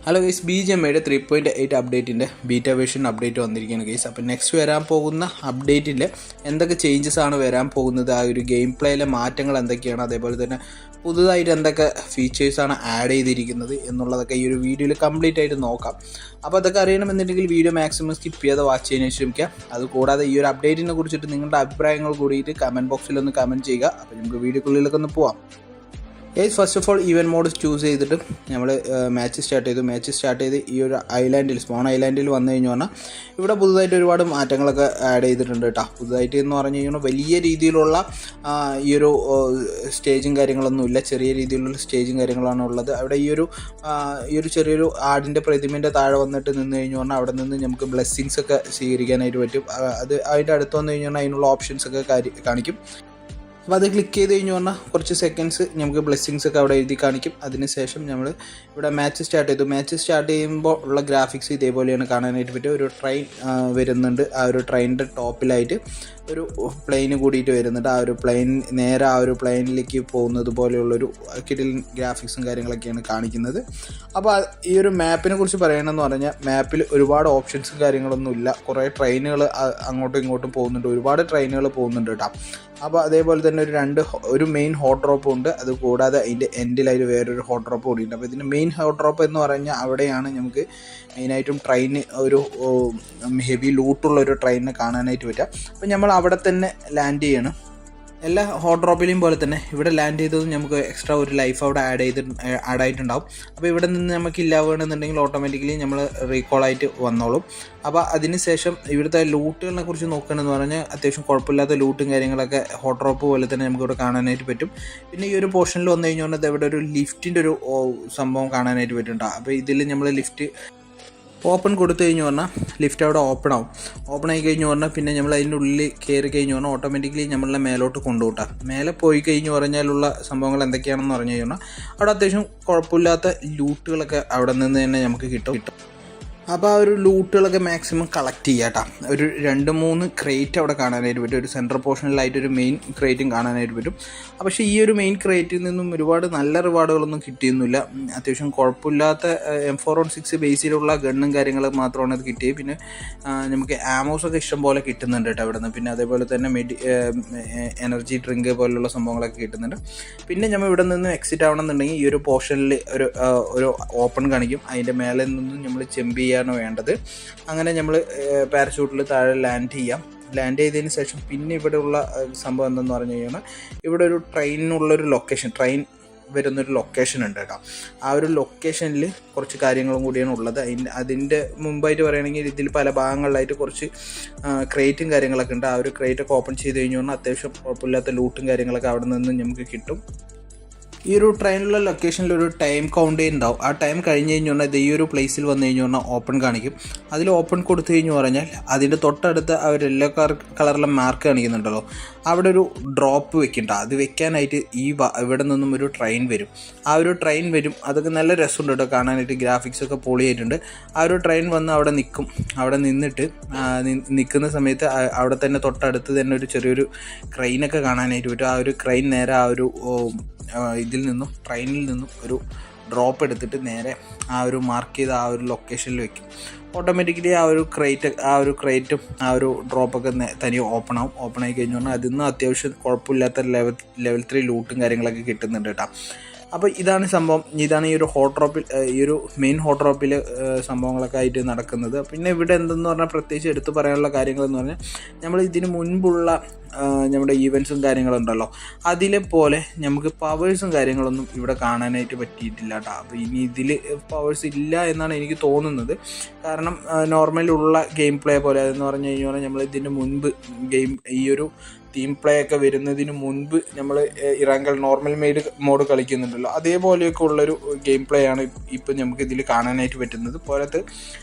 Hello guys, BGMIയുടെ 3.8 അപ്ഡേറ്റിൻ്റെ beta version update വന്നിരിക്കുകയാണ് guys. അപ്പോൾ നെക്സ്റ്റ് വരാൻ പോകുന്ന അപ്ഡേറ്റിൽ എന്തൊക്കെ ചേഞ്ചസ് ആണ് വരാൻ പോകുന്നത്, ആ ഒരു ഗെയിം പ്ലേയിലെ മാറ്റങ്ങൾ എന്തൊക്കെയാണ്, അതേപോലെ തന്നെ പുതുതായിട്ട് എന്തൊക്കെ ഫീച്ചേഴ്സാണ് ആഡ് ചെയ്തിരിക്കുന്നത് എന്നുള്ളതൊക്കെ ഈ ഒരു വീഡിയോയിൽ കംപ്ലീറ്റ് ആയിട്ട് നോക്കാം. അപ്പോൾ അതൊക്കെ അറിയണമെന്നുണ്ടെങ്കിൽ വീഡിയോ മാക്സിമം സ്കിപ്പ് ചെയ്യാതെ വാച്ച് ചെയ്യാൻ ശ്രമിക്കുക. അതുകൂടാതെ ഈ ഒരു അപ്ഡേറ്റിനെ കുറിച്ചിട്ട് നിങ്ങളുടെ അഭിപ്രായങ്ങൾ കൂടിയിട്ട് കമൻറ്റ് ബോക്സിലൊന്ന് കമൻറ്റ് ചെയ്യുക. അപ്പോൾ നമുക്ക് വീഡിയോക്കുള്ളിലൊക്കെ ഒന്ന് പോവാം. First of all event mode choose ചെയ്തിട്ട് നമ്മൾ മാച്ച് സ്റ്റാർട്ട് ചെയ്ത് ഈ ഒരു ഐലാൻഡിൽ സ്പോൺ ഐലാൻഡിൽ വന്നു കഴിഞ്ഞു പറഞ്ഞാൽ ഇവിടെ പുതുതായിട്ട് ഒരുപാട് മാറ്റങ്ങളൊക്കെ ആഡ് ചെയ്തിട്ടുണ്ട് കേട്ടോ. പുതുതായിട്ട് എന്ന് പറഞ്ഞു കഴിഞ്ഞാൽ വലിയ രീതിയിലുള്ള ഈ ഒരു സ്റ്റേജും കാര്യങ്ങളൊന്നുമില്ല, ചെറിയ രീതിയിലുള്ള സ്റ്റേജും കാര്യങ്ങളാണ് ഉള്ളത്. അവിടെ ഈ ഒരു ചെറിയൊരു ആടിൻ്റെ പ്രതിമേൻ്റെ താഴെ വന്നിട്ട് നിന്ന് കഴിഞ്ഞു പറഞ്ഞാൽ അവിടെ നിന്ന് നമുക്ക് ബ്ലെസ്സിങ്സ് ഒക്കെ സ്വീകരിക്കാനായിട്ട് പറ്റും. അത് അതിൻ്റെ അടുത്ത് വന്നു കഴിഞ്ഞാൽ അതിനുള്ള ഓപ്ഷൻസ് ഒക്കെ കാണിക്കും. അപ്പോൾ അത് ക്ലിക്ക് ചെയ്ത് കഴിഞ്ഞു പറഞ്ഞാൽ കുറച്ച് സെക്കൻഡ്സ് നമുക്ക് ബ്ലെസ്സിങ്സ് ഒക്കെ അവിടെ എഴുതി കാണിക്കും. അതിനുശേഷം നമ്മൾ ഇവിടെ മാച്ച് സ്റ്റാർട്ട് ചെയ്യുമ്പോൾ ഉള്ള ഗ്രാഫിക്സ് ഇതേപോലെയാണ് കാണാനായിട്ട് പറ്റും. ഒരു ട്രെയിൻ വരുന്നുണ്ട്, ആ ഒരു ട്രെയിനിൻ്റെ ടോപ്പിലായിട്ട് ഒരു പ്ലെയിന് കൂടിയിട്ട് വരുന്നുണ്ട്. ആ ഒരു പ്ലെയിൻ നേരെ ആ ഒരു പ്ലെയിനിലേക്ക് പോകുന്നത് പോലെയുള്ളൊരു കിടിൽ ഗ്രാഫിക്സും കാര്യങ്ങളൊക്കെയാണ് കാണിക്കുന്നത്. അപ്പോൾ ഈ ഒരു മാപ്പിനെ കുറിച്ച് പറയണമെന്ന് പറഞ്ഞാൽ മാപ്പിൽ ഒരുപാട് ഓപ്ഷൻസും കാര്യങ്ങളൊന്നുമില്ല. കുറേ ട്രെയിനുകൾ അങ്ങോട്ടും ഇങ്ങോട്ടും പോകുന്നുണ്ട്, ഒരുപാട് ട്രെയിനുകൾ പോകുന്നുണ്ട് കേട്ടോ. അപ്പോൾ അതേപോലെ തന്നെ ഒരു മെയിൻ ഹോട്ട് ഡ്രോപ്പും ഉണ്ട്. അതുകൂടാതെ അതിൻ്റെ എൻഡിലായിട്ട് വേറൊരു ഹോട്ട് ഡ്രോപ്പ് കൂടിയുണ്ട്. അപ്പോൾ ഇതിൻ്റെ മെയിൻ ഹോട്ട് ഡ്രോപ്പ് എന്ന് പറഞ്ഞാൽ അവിടെയാണ് നമുക്ക് മെയിനായിട്ടും ട്രെയിന് ഒരു ഹെവി ലൂട്ടുള്ള ഒരു ട്രെയിനിനെ കാണാനായിട്ട് പറ്റുക. അപ്പോൾ നമ്മൾ അവിടെ തന്നെ ലാൻഡ് ചെയ്യണം. എല്ലാ ഹോട്ട് ഡ്രോപ്പിലെയും പോലെ തന്നെ ഇവിടെ ലാൻഡ് ചെയ്തതും നമുക്ക് എക്സ്ട്രാ ഒരു ലൈഫ് അവിടെ ആഡ് ആയിട്ടുണ്ടാവും. അപ്പോൾ ഇവിടെ നിന്ന് നമുക്ക് ഇല്ലാവുകയാണെന്നുണ്ടെങ്കിൽ ഓട്ടോമാറ്റിക്കലി നമ്മൾ റീകോളായിട്ട് വന്നോളും. അപ്പോൾ അതിനുശേഷം ഇവിടുത്തെ ലൂട്ടുകളെ കുറിച്ച് നോക്കുകയാണെന്ന് പറഞ്ഞാൽ അത്യാവശ്യം കുഴപ്പമില്ലാത്ത ലൂട്ടും കാര്യങ്ങളൊക്കെ ഹോട്ട് ഡ്രോപ്പ് പോലെ തന്നെ നമുക്കിവിടെ കാണാനായിട്ട് പറ്റും. പിന്നെ ഈ ഒരു പോർഷനിൽ വന്നു കഴിഞ്ഞാൽ ഇവിടെ ഒരു ലിഫ്റ്റിൻ്റെ ഒരു സംഭവം കാണാനായിട്ട് പറ്റുന്നുണ്ടാവും. അപ്പോൾ ഇതിൽ നമ്മൾ ലിഫ്റ്റ് ഓപ്പൺ കൊടുത്തു കഴിഞ്ഞു പറഞ്ഞാൽ ലിഫ്റ്റ് അവിടെ ഓപ്പൺ ആയി കഴിഞ്ഞു പറഞ്ഞാൽ പിന്നെ നമ്മൾ അതിൻ്റെ ഉള്ളിൽ കയറി കഴിഞ്ഞു പറഞ്ഞാൽ ഓട്ടോമാറ്റിക്കലി നമ്മളെ മേലോട്ട് കൊണ്ടുപോട്ടാം. മേലെ പോയി കഴിഞ്ഞു പറഞ്ഞാലുള്ള സംഭവങ്ങൾ എന്തൊക്കെയാണെന്ന് പറഞ്ഞു കഴിഞ്ഞാൽ അവിടെ അത്യാവശ്യം കുഴപ്പമില്ലാത്ത ലൂട്ടുകളൊക്കെ അവിടെ നിന്ന് തന്നെ നമുക്ക് കിട്ടും. അപ്പോൾ ആ ഒരു ലൂട്ടുകളൊക്കെ മാക്സിമം കളക്ട് ചെയ്യുക കേട്ടോ. ഒരു 2-3 ക്രേറ്റ് അവിടെ കാണാനായിട്ട് പറ്റും. ഒരു സെൻട്രൽ പോർഷനിലായിട്ടൊരു മെയിൻ ക്രേറ്റും കാണാനായിട്ട് പറ്റും. പക്ഷേ ഈ ഒരു മെയിൻ ക്രേറ്റിൽ നിന്നും ഒരുപാട് നല്ല റിവാർഡുകളൊന്നും കിട്ടിയൊന്നുമില്ല. അത്യാവശ്യം കുഴപ്പമില്ലാത്ത M416 ബേസിലുള്ള ഗണ്ണും കാര്യങ്ങളും മാത്രമാണ് അത് കിട്ടിയത്. പിന്നെ നമുക്ക് ആമോസൊക്കെ ഇഷ്ടം പോലെ കിട്ടുന്നുണ്ട് കേട്ടോ അവിടെ നിന്ന്. പിന്നെ അതേപോലെ തന്നെ എനർജി ഡ്രിങ്ക് പോലുള്ള സംഭവങ്ങളൊക്കെ കിട്ടുന്നുണ്ട്. പിന്നെ നമ്മൾ ഇവിടെ നിന്ന് എക്സിറ്റ് ആവണമെന്നുണ്ടെങ്കിൽ ഈ ഒരു പോർഷനിൽ ഒരു ഓപ്പൺ കാണിക്കും. അതിൻ്റെ മേലെ നിന്നും നമ്മൾ ജമ്പ് ചെയ്യാണ് വേണ്ടത്. അങ്ങനെ നമ്മൾ പാരഷൂട്ടിൽ താഴെ ലാൻഡ് ചെയ്തതിന് ശേഷം പിന്നെ ഇവിടെയുള്ള സംഭവം എന്തെന്ന് പറഞ്ഞു കഴിഞ്ഞാൽ ഇവിടെ ഒരു ട്രെയിൻ വരുന്നൊരു ലൊക്കേഷൻ ഉണ്ട് കേട്ടോ. ആ ഒരു ലൊക്കേഷനിൽ കുറച്ച് കാര്യങ്ങളും കൂടിയാണ് ഉള്ളത്. അതിൻ്റെ മുമ്പായിട്ട് പറയുകയാണെങ്കിൽ ഇതിൽ പല ഭാഗങ്ങളിലായിട്ട് കുറച്ച് ക്രേറ്റും കാര്യങ്ങളൊക്കെ ഉണ്ട്. ആ ഒരു ക്രേറ്റൊക്കെ ഓപ്പൺ ചെയ്ത് കഴിഞ്ഞു പറഞ്ഞാൽ അത്യാവശ്യം കുഴപ്പമില്ലാത്ത ലൂട്ടും കാര്യങ്ങളൊക്കെ അവിടെ നിന്ന് നമുക്ക് കിട്ടും. ഈ ഒരു ട്രെയിനിലുള്ള ലൊക്കേഷനിൽ ഒരു ടൈം കൗണ്ട് ഉണ്ടാവും. ആ ടൈം കഴിഞ്ഞ് കഴിഞ്ഞു പറഞ്ഞാൽ ഈ ഒരു പ്ലേസിൽ വന്നു കഴിഞ്ഞു പറഞ്ഞാൽ ഓപ്പൺ കാണിക്കും. അതിൽ ഓപ്പൺ കൊടുത്തു കഴിഞ്ഞു പറഞ്ഞാൽ അതിൻ്റെ തൊട്ടടുത്ത് ആ ഒരു യെല്ലോ കളറിലെ മാർക്ക് കാണിക്കുന്നുണ്ടല്ലോ, അവിടെ ഒരു ഡ്രോപ്പ് വെക്കണ്ട. അത് വെക്കാനായിട്ട് ഇവിടെ നിന്നും ഒരു ട്രെയിൻ വരും. ആ ഒരു ട്രെയിൻ വരും, അതൊക്കെ നല്ല രസമുണ്ട് കേട്ടോ കാണാനായിട്ട്. ഗ്രാഫിക്സൊക്കെ പൊളിയായിട്ടുണ്ട്. ആ ഒരു ട്രെയിൻ വന്ന് അവിടെ നിൽക്കും. അവിടെ നിൽക്കുന്ന സമയത്ത് അവിടെ തന്നെ തൊട്ടടുത്ത് തന്നെ ഒരു ചെറിയൊരു ക്രെയിനൊക്കെ കാണാനായിട്ട് പറ്റും. ആ ഒരു ക്രെയിൻ നേരെ ആ ഒരു ട്രെയിനിൽ നിന്നും ഒരു ഡ്രോപ്പ് എടുത്തിട്ട് നേരെ ആ ഒരു മാർക്ക് ചെയ്ത ആ ഒരു ലൊക്കേഷനിൽ വെക്കും. ഓട്ടോമാറ്റിക്കലി ആ ഒരു ക്രേറ്റും ആ ഒരു ഡ്രോപ്പൊക്കെ തനിയെ ഓപ്പൺ ആയി കഴിഞ്ഞു പറഞ്ഞാൽ അതിൽ നിന്ന് അത്യാവശ്യം കുഴപ്പമില്ലാത്ത ലെവൽ 3 ലൂട്ടും കാര്യങ്ങളൊക്കെ കിട്ടുന്നുണ്ട് കേട്ടോ. അപ്പോൾ ഇതാണ് സംഭവം. ഇതാണ് ഈ ഒരു മെയിൻ ഹോട്ട് ഡ്രോപ്പിൽ സംഭവങ്ങളൊക്കെ ആയിട്ട് നടക്കുന്നത്. പിന്നെ ഇവിടെ എന്തെന്ന് പറഞ്ഞാൽ പ്രത്യേകിച്ച് എടുത്ത് പറയാനുള്ള കാര്യങ്ങളെന്ന് പറഞ്ഞാൽ നമ്മൾ ഇതിന് മുൻപുള്ള നമ്മുടെ ഈവൻസും കാര്യങ്ങളുണ്ടല്ലോ, അതിലെ പോലെ നമുക്ക് പവേഴ്സും കാര്യങ്ങളൊന്നും ഇവിടെ കാണാനായിട്ട് പറ്റിയിട്ടില്ല കേട്ടോ. അപ്പോൾ ഇനി ഇതിൽ പവേഴ്സ് ഇല്ല എന്നാണ് എനിക്ക് തോന്നുന്നത്. കാരണം നോർമലുള്ള ഗെയിം പ്ലേ പോലെ അതെന്ന് പറഞ്ഞു കഴിഞ്ഞാൽ നമ്മൾ ഇതിന് മുൻപ് ഈ ഒരു തീം പ്ലേ ഒക്കെ വരുന്നതിന് മുൻപ് നമ്മൾ ഇറാങ്കൽ നോർമൽ മോഡ് കളിക്കുന്നുണ്ടല്ലോ, അതേപോലെയൊക്കെ ഉള്ളൊരു ഗെയിം പ്ലേ ആണ് ഇപ്പം നമുക്ക് ഇതിൽ കാണാനായിട്ട് പറ്റുന്നത്. പോലത്തെ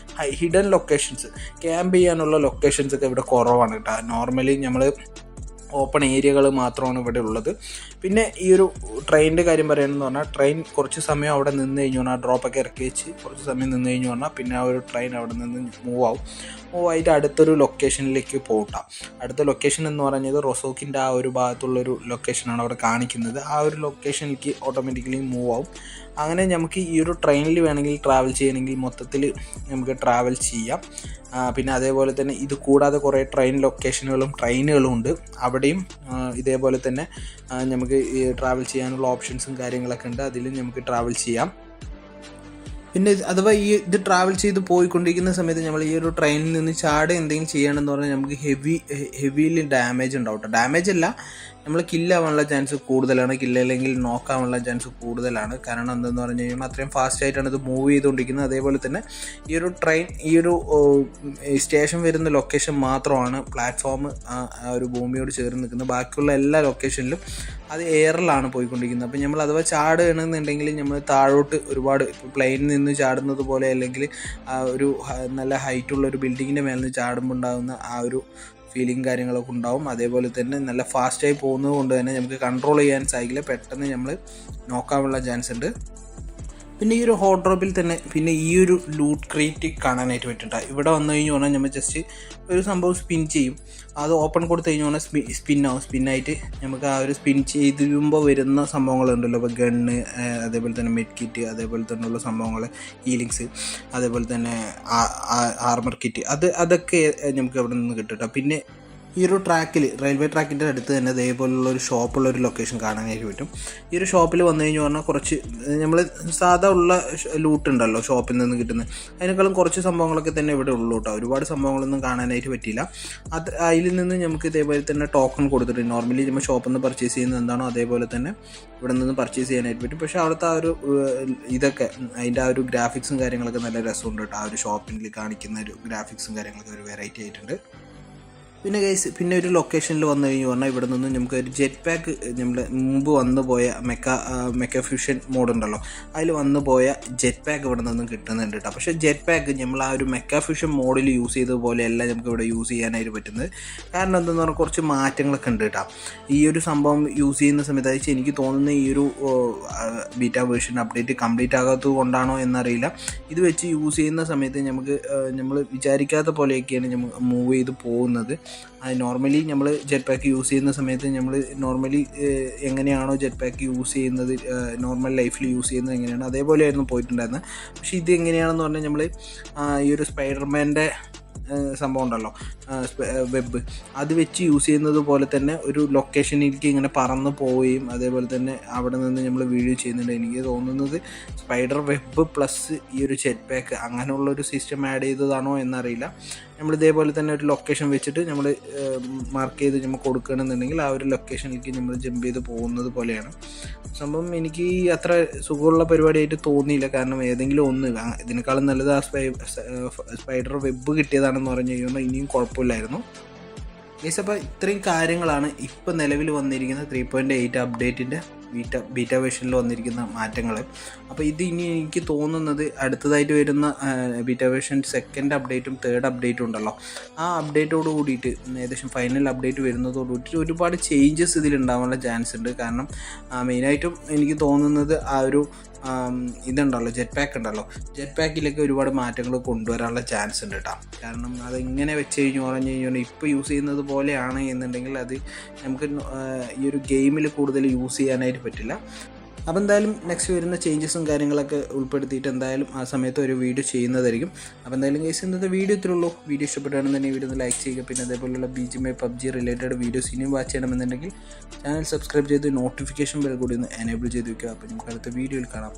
ഹിഡൻ ലൊക്കേഷൻസ്, ക്യാമ്പ് ചെയ്യാനുള്ള ലൊക്കേഷൻസ് ഒക്കെ ഇവിടെ കുറവാണ് കേട്ടോ. നോർമലി നമ്മൾ ഓപ്പൺ ഏരിയകൾ മാത്രമാണ് ഇവിടെ ഉള്ളത്. പിന്നെ ഈ ഒരു ട്രെയിനിൻ്റെ കാര്യം പറയുകയാണെന്ന് പറഞ്ഞാൽ ട്രെയിൻ കുറച്ച് സമയം അവിടെ നിന്ന് കഴിഞ്ഞു പറഞ്ഞാൽ ഡ്രോപ്പൊക്കെ ഇറക്കി വെച്ച് കുറച്ച് സമയം നിന്ന് കഴിഞ്ഞു പറഞ്ഞാൽ പിന്നെ ആ ഒരു ട്രെയിൻ അവിടെ നിന്ന് മൂവ് ആയിട്ട് അടുത്തൊരു ലൊക്കേഷനിലേക്ക് പോകട്ടാം. അടുത്ത ലൊക്കേഷൻ എന്ന് പറഞ്ഞത് റൊസോക്കിൻ്റെ ആ ഒരു ഭാഗത്തുള്ളൊരു ലൊക്കേഷനാണ് അവിടെ കാണിക്കുന്നത്. ആ ഒരു ലൊക്കേഷനിലേക്ക് ഓട്ടോമാറ്റിക്കലി മൂവ് ആവും. അങ്ങനെ നമുക്ക് ഈ ഒരു ട്രെയിനിൽ വേണമെങ്കിൽ ട്രാവൽ ചെയ്യണമെങ്കിൽ മൊത്തത്തിൽ നമുക്ക് ട്രാവൽ ചെയ്യാം. പിന്നെ അതേപോലെ തന്നെ ഇത് കൂടാതെ കുറേ ട്രെയിൻ ലൊക്കേഷനുകളും ട്രെയിനുകളും ഉണ്ട്. അവിടെയും ഇതേപോലെ തന്നെ നമുക്ക് ഈ ട്രാവൽ ചെയ്യാനുള്ള ഓപ്ഷൻസും കാര്യങ്ങളൊക്കെ ഉണ്ട്. അതിലും നമുക്ക് ട്രാവൽ ചെയ്യാം. പിന്നെ അഥവാ ഇത് ട്രാവൽ ചെയ്ത് പോയിക്കൊണ്ടിരിക്കുന്ന സമയത്ത് നമ്മൾ ഈ ഒരു ട്രെയിനിൽ നിന്ന് ചാട് എന്തെങ്കിലും ചെയ്യണമെന്ന് പറഞ്ഞാൽ നമുക്ക് ഹെവിയിൽ ഡാമേജ് ഉണ്ടാവും കേട്ടോ. ഡാമേജ് അല്ല, നമ്മൾ കില്ലാവാനുള്ള ചാൻസ് കൂടുതലാണ്, കില്ലല്ലെങ്കിൽ നോക്കാനുള്ള ചാൻസ് കൂടുതലാണ്. കാരണം എന്തെന്ന് പറഞ്ഞു കഴിഞ്ഞാൽ അത്രയും ഫാസ്റ്റായിട്ടാണ് ഇത് മൂവ് ചെയ്തുകൊണ്ടിരിക്കുന്നത്. അതേപോലെ തന്നെ ഈ ഒരു ട്രെയിൻ ഈ ഒരു സ്റ്റേഷൻ വരുന്ന ലൊക്കേഷൻ മാത്രമാണ് പ്ലാറ്റ്ഫോം ഒരു ഭൂമിയോട് ചേർന്ന് നിൽക്കുന്നത്. ബാക്കിയുള്ള എല്ലാ ലൊക്കേഷനിലും അത് എയറിലാണ് പോയിക്കൊണ്ടിരിക്കുന്നത്. അപ്പോൾ നമ്മൾ അഥവാ ചാടുകയാണെന്നുണ്ടെങ്കിൽ നമ്മൾ താഴോട്ട് ഒരുപാട് പ്ലെയിനിൽ നിന്ന് ചാടുന്നത് പോലെ അല്ലെങ്കിൽ ഒരു നല്ല ഹൈറ്റുള്ള ഒരു ബിൽഡിങ്ങിൻ്റെ മേലിൽ നിന്ന് ചാടുമ്പോൾ ഉണ്ടാകുന്ന ആ ഒരു ഫീലിംഗ് കാര്യങ്ങളൊക്കെ ഉണ്ടാവും. അതേപോലെ തന്നെ നല്ല ഫാസ്റ്റായി പോകുന്നത് കൊണ്ട് തന്നെ നമുക്ക് കൺട്രോൾ ചെയ്യാൻ സാധിക്കില്ല, പെട്ടെന്ന് നമ്മൾ നോക്കാനുള്ള ചാൻസ് ഉണ്ട്. പിന്നെ ഈ ഒരു ഹോട്ട് ഡ്രോപ്പിൽ തന്നെ പിന്നെ ഈ ഒരു ലൂട്ട് ക്രീറ്റ് കാണാനായിട്ട് പറ്റുന്നുണ്ട്. ഇവിടെ വന്നു കഴിഞ്ഞ് പറഞ്ഞാൽ നമ്മൾ ജസ്റ്റ് ഒരു സംഭവം സ്പിൻ ചെയ്യും, അത് ഓപ്പൺ കൊടുത്തു കഴിഞ്ഞ് പറഞ്ഞാൽ സ്പിന്നാവും. സ്പിന്നായിട്ട് നമുക്ക് ആ ഒരു സ്പിൻ ചെയ്തുമ്പോൾ വരുന്ന സംഭവങ്ങളുണ്ടല്ലോ, ഇപ്പോൾ ഗണ്ണ്, അതേപോലെ തന്നെ മെഡ് കിറ്റ്, അതേപോലെ തന്നെയുള്ള സംഭവങ്ങൾ, ഹീലിങ്സ്, അതേപോലെ തന്നെ ആർമർ കിറ്റ്, അതൊക്കെ നമുക്ക് അവിടെ നിന്ന് കിട്ടും കേട്ടോ. പിന്നെ ഈ ഒരു ട്രാക്കിൽ റെയിൽവേ ട്രാക്കിൻ്റെ അടുത്ത് തന്നെ ഇതേപോലുള്ള ഒരു ഷോപ്പുള്ളൊരു ലൊക്കേഷൻ കാണാനായിട്ട് പറ്റും. ഈ ഒരു ഷോപ്പിൽ വന്നു കഴിഞ്ഞ് പറഞ്ഞാൽ കുറച്ച് നമ്മൾ സാധാ ഉള്ള ലൂട്ട് ഉണ്ടല്ലോ ഷോപ്പിൽ നിന്ന് കിട്ടുന്നത്, അതിനേക്കാളും കുറച്ച് സംഭവങ്ങളൊക്കെ തന്നെ ഇവിടെ ഉള്ളൂ കേട്ടോ. ഒരുപാട് സംഭവങ്ങളൊന്നും കാണാനായിട്ട് പറ്റിയില്ല. അതിൽ നിന്ന് നമുക്ക് ഇതേപോലെ തന്നെ ടോക്കൺ കൊടുത്തിട്ടുണ്ട്. നോർമലി നമ്മൾ ഷോപ്പിൽ നിന്ന് പർച്ചേസ് ചെയ്യുന്നത് എന്താണോ അതേപോലെ തന്നെ ഇവിടെ നിന്ന് പർച്ചേസ് ചെയ്യാനായിട്ട് പറ്റും. പക്ഷേ അവിടുത്തെ ആ ഒരു ഇതൊക്കെ അതിൻ്റെ ആ ഒരു ഗ്രാഫിക്സും കാര്യങ്ങളൊക്കെ നല്ല രസമുണ്ട് കേട്ടോ. ആ ഒരു ഷോപ്പിൽ കാണിക്കുന്ന ഒരു ഗ്രാഫിക്സും കാര്യങ്ങളൊക്കെ ഒരു വെറൈറ്റി ആയിട്ടുണ്ട്. പിന്നെ ഒരു ലൊക്കേഷനിൽ വന്നു കഴിഞ്ഞ് പറഞ്ഞാൽ ഇവിടെ നിന്ന് നമുക്ക് ഒരു ജെറ്റ് പാക്ക്, നമ്മൾ മുമ്പ് വന്നു പോയ മെക്ക ഫ്യൂഷൻ മോഡ് ഉണ്ടല്ലോ, അതിൽ വന്നു പോയ ജെറ്റ് പാക്ക് ഇവിടെ നിന്നും കിട്ടുന്നുണ്ട് കേട്ടോ. പക്ഷേ ജെറ്റ് പാക്ക് നമ്മൾ ആ ഒരു മെക്ക ഫ്യൂഷൻ മോഡിൽ യൂസ് ചെയ്തതുപോലെയല്ല നമുക്ക് ഇവിടെ യൂസ് ചെയ്യാനായിട്ട് പറ്റുന്നത്. കാരണം എന്തെന്ന് പറഞ്ഞാൽ കുറച്ച് മാറ്റങ്ങളൊക്കെ ഉണ്ട് കേട്ടോ. ഈ ഒരു സംഭവം യൂസ് ചെയ്യുന്ന സമയത്ത് അയച്ച് എനിക്ക് തോന്നുന്ന ഈ ഒരു ബീറ്റ വേർഷൻ അപ്ഡേറ്റ് കംപ്ലീറ്റ് ആകാത്തത് കൊണ്ടാണോ എന്നറിയില്ല, ഇത് വെച്ച് യൂസ് ചെയ്യുന്ന സമയത്ത് നമ്മൾ വിചാരിക്കാത്ത പോലെയൊക്കെയാണ് നമ്മൾ മൂവ് ചെയ്ത് പോകുന്നത്. അത് നോർമലി നമ്മൾ ജെറ്റ് പാക്ക് യൂസ് ചെയ്യുന്ന സമയത്ത് നമ്മൾ നോർമലി എങ്ങനെയാണോ ജെറ്റ് പാക്ക് യൂസ് ചെയ്യുന്നത്, നോർമൽ ലൈഫിൽ യൂസ് ചെയ്യുന്നത് എങ്ങനെയാണ് അതേപോലെയായിരുന്നു പോയിട്ടുണ്ടായിരുന്നത്. പക്ഷേ ഇത് എങ്ങനെയാണെന്ന് പറഞ്ഞാൽ നമ്മൾ ഈ ഒരു സ്പൈഡർമാൻ്റെ സംഭവം ഉണ്ടല്ലോ, വെബ്, അത് വെച്ച് യൂസ് ചെയ്യുന്നത് പോലെ തന്നെ ഒരു ലൊക്കേഷനിലേക്ക് ഇങ്ങനെ പറന്ന് പോവുകയും അതേപോലെ തന്നെ അവിടെ നിന്ന് നമ്മൾ വീഡിയോ ചെയ്യുന്നുണ്ട്. എനിക്ക് തോന്നുന്നത് സ്പൈഡർ വെബ് പ്ലസ് ഈ ഒരു ജെറ്റ് പാക്ക് അങ്ങനെയുള്ളൊരു സിസ്റ്റം ആഡ് ചെയ്തതാണോ എന്നറിയില്ല. നമ്മൾ ഇതേപോലെ തന്നെ ഒരു ലൊക്കേഷൻ വെച്ചിട്ട് നമ്മൾ മാർക്ക് ചെയ്ത് നമ്മൾ കൊടുക്കുകയാണെന്നുണ്ടെങ്കിൽ ആ ഒരു ലൊക്കേഷനിലേക്ക് നമ്മൾ ജമ്പ് ചെയ്ത് പോകുന്നത് പോലെയാണ് സംഭവം. എനിക്ക് അത്ര സുഖമുള്ള പരിപാടിയായിട്ട് തോന്നിയില്ല. കാരണം ഏതെങ്കിലും ഒന്ന് ഇതിനേക്കാളും നല്ലത് ആ സ്പൈഡർ വെബ് കിട്ടിയതാണെന്ന് പറഞ്ഞു കഴിയുമ്പോൾ ഇനിയും കുഴപ്പമില്ലായിരുന്നു. ഗൈസ്, അപ്പോൾ ഇത്രയും കാര്യങ്ങളാണ് ഇപ്പോൾ നിലവിൽ വന്നിരിക്കുന്ന 3.8 അപ്ഡേറ്റിൻ്റെ ബീറ്റ വേർഷനിൽ വന്നിരിക്കുന്ന മാറ്റങ്ങൾ. അപ്പോൾ ഇത് ഇനി എനിക്ക് തോന്നുന്നത് അടുത്തതായിട്ട് വരുന്ന ബീറ്റ വേർഷൻ സെക്കൻഡ് അപ്ഡേറ്റും തേർഡ് അപ്ഡേറ്റും ഉണ്ടല്ലോ, ആ അപ്ഡേറ്റോട് കൂടിയിട്ട് ഏകദേശം ഫൈനൽ അപ്ഡേറ്റ് വരുന്നതോട് കൂടിയിട്ട് ഒരുപാട് ചേഞ്ചസ് ഇതിലുണ്ടാവാനുള്ള ചാൻസ് ഉണ്ട്. കാരണം മെയിനായിട്ടും എനിക്ക് തോന്നുന്നത് ആ ഒരു ഇതുണ്ടല്ലോ ജെറ്റ് പാക്ക് ഉണ്ടല്ലോ, ജെറ്റ് പാക്കിലൊക്കെ ഒരുപാട് മാറ്റങ്ങൾ കൊണ്ടുവരാനുള്ള ചാൻസ് ഉണ്ട് കേട്ടോ. കാരണം അതെങ്ങനെ വെച്ച് പറഞ്ഞു കഴിഞ്ഞാൽ ഇപ്പോൾ യൂസ് ചെയ്യുന്നത് പോലെയാണ് എന്നുണ്ടെങ്കിൽ അത് നമുക്ക് ഈ ഒരു ഗെയിമിൽ കൂടുതൽ യൂസ് ചെയ്യാനായിട്ട് പറ്റില്ല. അപ്പോൾ എന്തായാലും നെക്സ്റ്റ് വരുന്ന ചേഞ്ചസും കാര്യങ്ങളൊക്കെ ഉൾപ്പെടുത്തിയിട്ട് എന്തായാലും ആ സമയത്ത് ഒരു വീഡിയോ ചെയ്യുന്നതായിരിക്കും. അപ്പോൾ എന്തായാലും ഗൈസ് ഇന്നത്തെ വീഡിയോ ഇത്രയുള്ളൂ. വീഡിയോ ഇഷ്ടപ്പെട്ടാണെന്നുണ്ടെങ്കിൽ വീഡിയോ ഒന്ന് ലൈക്ക് ചെയ്യുക. പിന്നെ അതേപോലെയുള്ള BGMI PUBG റിലേറ്റഡ് വീഡിയോസ് ഇനിയും വാച്ച് ചെയ്യണമെന്നുണ്ടെങ്കിൽ ചാനൽ സബ്സ്ക്രൈബ് ചെയ്ത് നോട്ടിഫിക്കേഷൻ ബെൽ കൂടി ഒന്ന് എനേബിൾ ചെയ്ത് വയ്ക്കുക. അപ്പോൾ നമുക്ക് അടുത്ത വീഡിയോയിൽ കാണാം.